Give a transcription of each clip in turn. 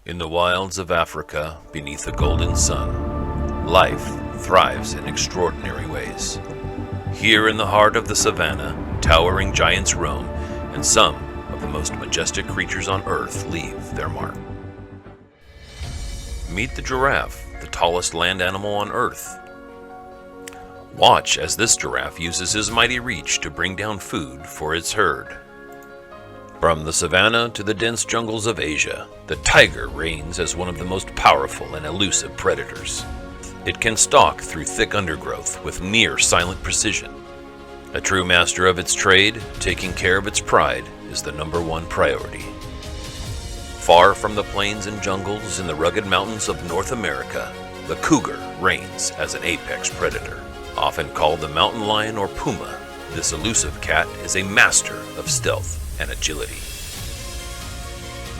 In the wilds of Africa, beneath the golden sun, life thrives in extraordinary ways. Here in the heart of the savannah, towering giants roam, and some of the most majestic creatures on Earth leave their mark. Meet the giraffe, the tallest land animal on Earth. Watch as this giraffe uses his mighty reach to bring down food for its herd. From the savannah to the dense jungles of Asia, the tiger reigns as one of the most powerful and elusive predators. It can stalk through thick undergrowth with near-silent precision. A true master of its trade, taking care of its pride is the #1 priority. Far from the plains and jungles in the rugged mountains of North America, the cougar reigns as an apex predator. Often called the mountain lion or puma, this elusive cat is a master of stealth and agility.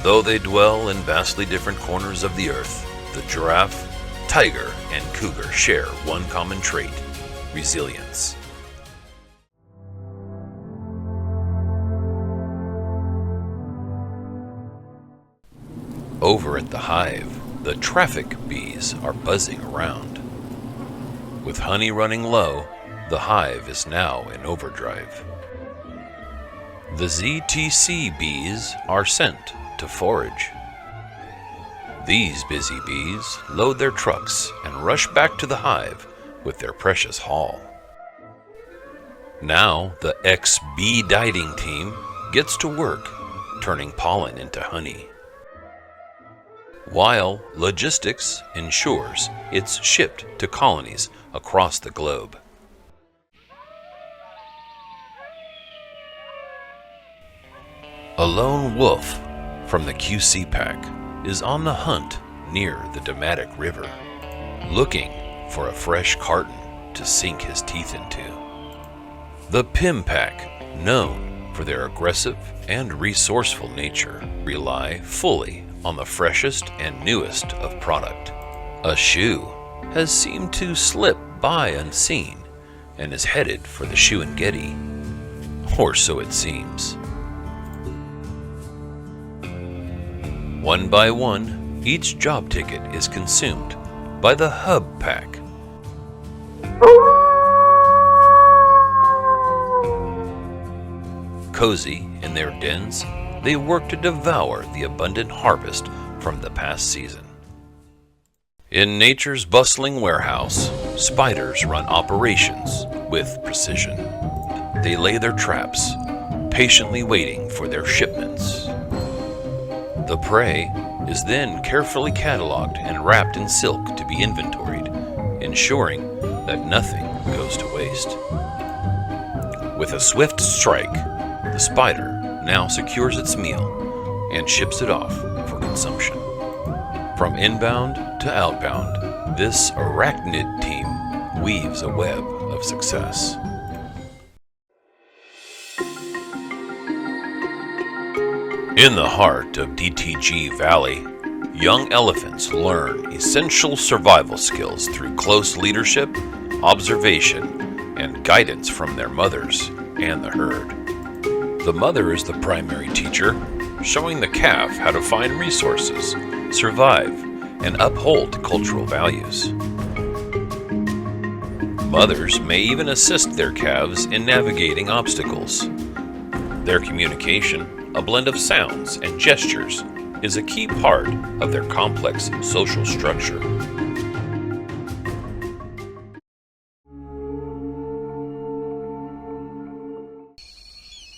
Though they dwell in vastly different corners of the earth, the giraffe, tiger, and cougar share one common trait: resilience. Over at the hive, the traffic bees are buzzing around. With honey running low, the hive is now in overdrive. The ZTC bees are sent to forage. These busy bees load their trucks and rush back to the hive with their precious haul. Now the ex-bee-dieting team gets to work, turning pollen into honey, while logistics ensures it's shipped to colonies across the globe. A lone wolf from the QC pack is on the hunt near the Dematic River, looking for a fresh carton to sink his teeth into. The PIM pack, known for their aggressive and resourceful nature, rely fully on the freshest and newest of product. A shoe has seemed to slip by unseen and is headed for the Shoe-and-Getty, or so it seems. One by one, each job ticket is consumed by the Hub Pack. Cozy in their dens, they work to devour the abundant harvest from the past season. In nature's bustling warehouse, spiders run operations with precision. They lay their traps, patiently waiting for their shipments. The prey is then carefully cataloged and wrapped in silk to be inventoried, ensuring that nothing goes to waste. With a swift strike, the spider now secures its meal and ships it off for consumption. From inbound to outbound, this arachnid team weaves a web of success. In the heart of DTG Valley, young elephants learn essential survival skills through close leadership, observation, and guidance from their mothers and the herd. The mother is the primary teacher, showing the calf how to find resources, survive, and uphold cultural values. Mothers may even assist their calves in navigating obstacles. Their communication, a blend of sounds and gestures, is a key part of their complex social structure.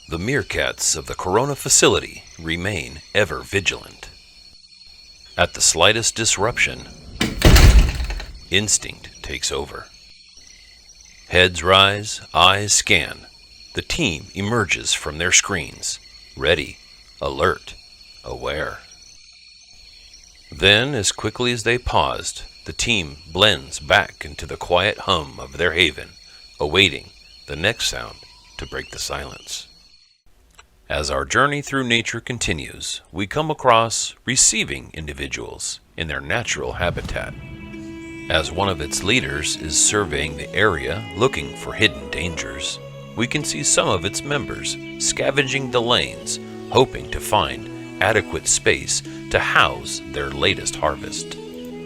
The meerkats of the Corona facility remain ever vigilant. At the slightest disruption, instinct takes over. Heads rise, eyes scan. The team emerges from their screens, ready, alert, aware. Then, as quickly as they paused, the team blends back into the quiet hum of their haven, awaiting the next sound to break the silence. As our journey through nature continues, we come across receiving individuals in their natural habitat. As one of its leaders is surveying the area looking for hidden dangers, we can see some of its members scavenging the lanes, hoping to find adequate space to house their latest harvest.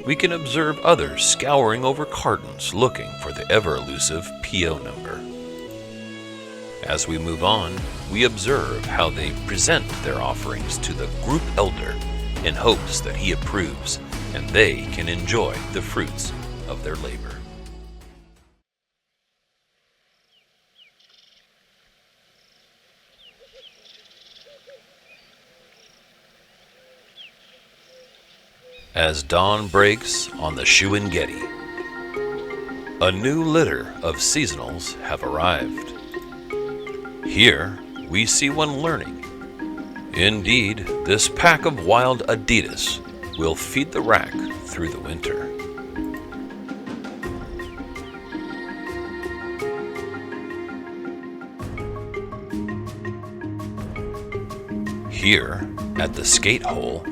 We can observe others scouring over cartons looking for the ever-elusive PO number. As we move on, we observe how they present their offerings to the group elder in hopes that he approves and they can enjoy the fruits of their labor. As dawn breaks on the Shuangeti, a new litter of seasonals have arrived. Here we see one learning. Indeed, this pack of wild Adidas will feed the rack through the winter. Here, at the skate hole,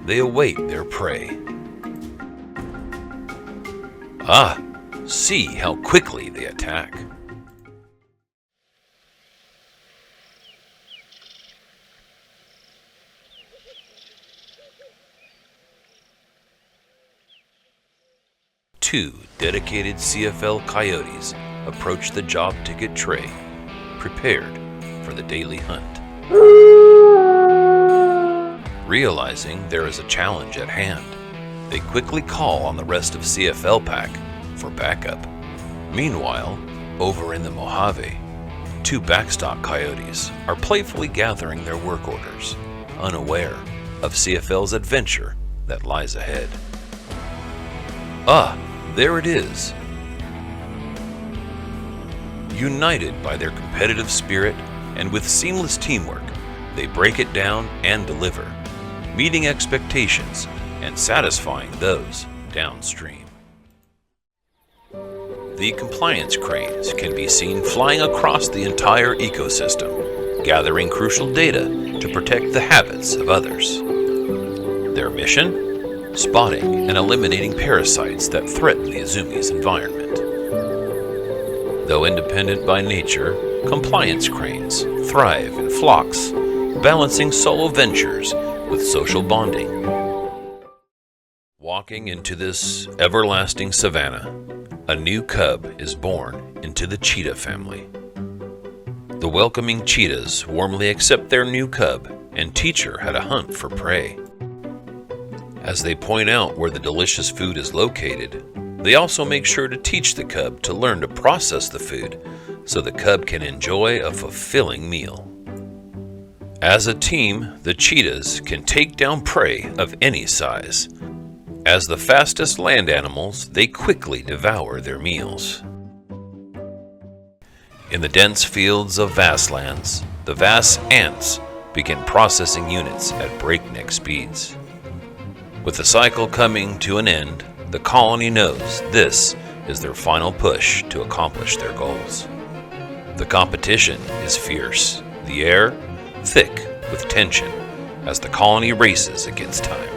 they await their prey. Ah, see how quickly they attack. Two dedicated CFL Coyotes approach the job ticket tray, prepared for the daily hunt. Realizing there is a challenge at hand, they quickly call on the rest of CFL Pack for backup. Meanwhile, over in the Mojave, two Backstock Coyotes are playfully gathering their work orders, unaware of CFL's adventure that lies ahead. Ah, there it is. United by their competitive spirit and with seamless teamwork, they break it down and deliver, meeting expectations and satisfying those downstream. The compliance cranes can be seen flying across the entire ecosystem, gathering crucial data to protect the habits of others. Their mission? Spotting and eliminating parasites that threaten the ZUMIEZ environment. Though independent by nature, compliance cranes thrive in flocks, balancing solo ventures with social bonding. Walking into this everlasting savanna, a new cub is born into the cheetah family. The welcoming cheetahs warmly accept their new cub and teach her how to hunt for prey. As they point out where the delicious food is located, they also make sure to teach the cub to learn to process the food so the cub can enjoy a fulfilling meal. As a team, the cheetahs can take down prey of any size. As the fastest land animals, they quickly devour their meals. In the dense fields of VAS lands, the VAS Ants begin processing units at breakneck speeds. With the cycle coming to an end, the colony knows this is their final push to accomplish their goals. The competition is fierce, the air thick with tension as the colony races against time.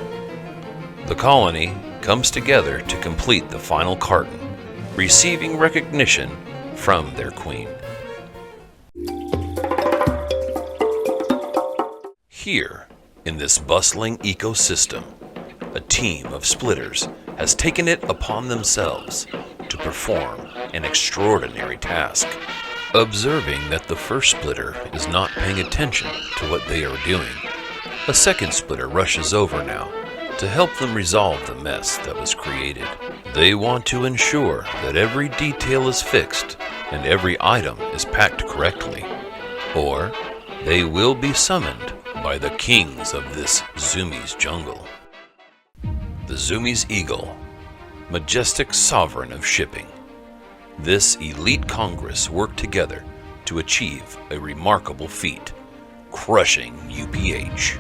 The colony comes together to complete the final carton, receiving recognition from their queen. Here, in this bustling ecosystem, a team of splitters has taken it upon themselves to perform an extraordinary task. Observing that the first splitter is not paying attention to what they are doing, a second splitter rushes over now to help them resolve the mess that was created. They want to ensure that every detail is fixed and every item is packed correctly, or they will be summoned by the kings of this ZUMIEZ jungle. The ZUMIEZ Eagle, majestic sovereign of shipping. This elite Congress worked together to achieve a remarkable feat, crushing UPH.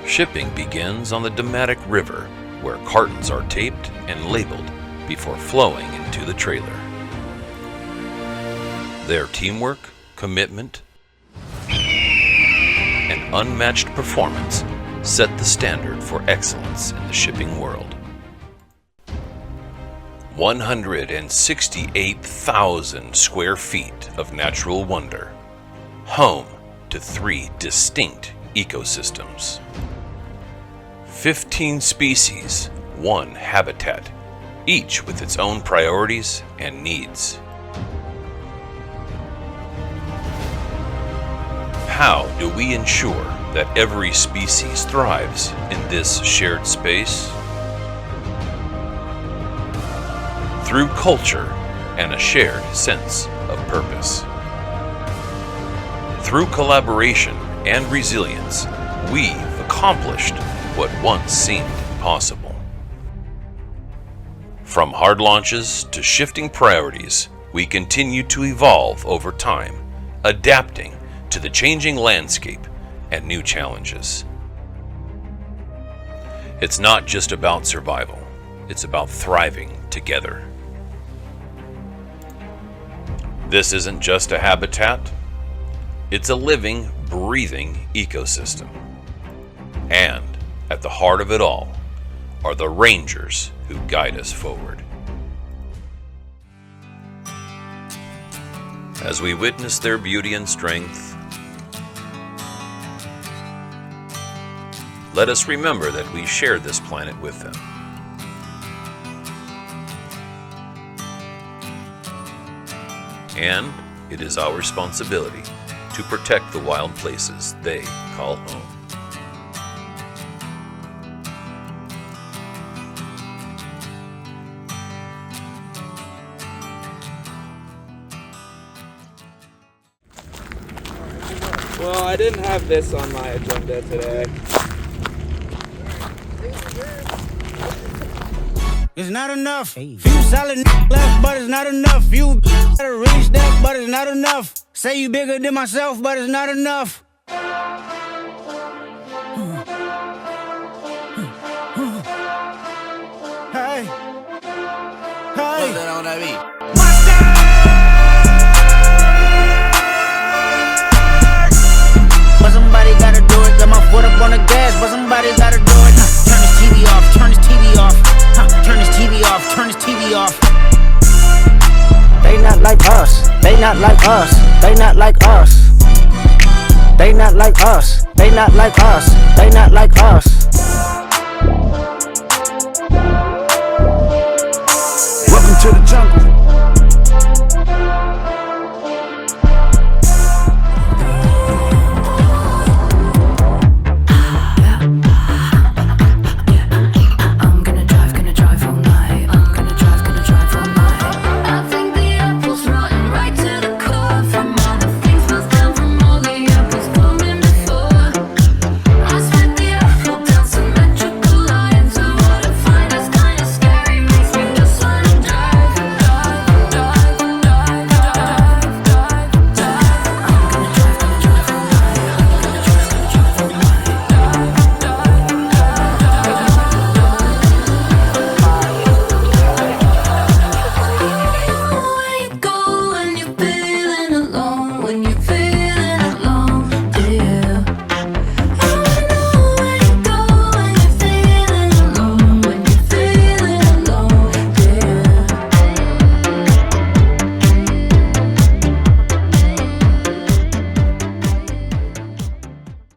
Shipping begins on the Dematic River, where cartons are taped and labeled before flowing into the trailer. Their teamwork, commitment, and unmatched performance set the standard for excellence in the shipping world. 168,000 square feet of natural wonder, home to 3 distinct ecosystems. 15 species, one habitat, each with its own priorities and needs. How do we ensure that every species thrives in this shared space? Through culture and a shared sense of purpose. Through collaboration and resilience, we've accomplished what once seemed impossible. From hard launches to shifting priorities, we continue to evolve over time, adapting to the changing landscape and new challenges. It's not just about survival, it's about thriving together. This isn't just a habitat, it's a living, breathing ecosystem. And at the heart of it all are the rangers who guide us forward. As we witness their beauty and strength, let us remember that we share this planet with them. And it is our responsibility to protect the wild places they call home. Well, I didn't have this on my agenda today. It's not enough. Few solid left, but it's not enough. You better reach that, but it's not enough. Say you bigger than myself, but it's not enough. Hey, hey. My style. But somebody gotta do it. Got my foot up on the gas, but somebody gotta do it. Turn this TV off, turn this TV off. Turn this TV off, turn this TV off. They not like us, they not like us, they not like us. They not like us, they not like us, they not like us.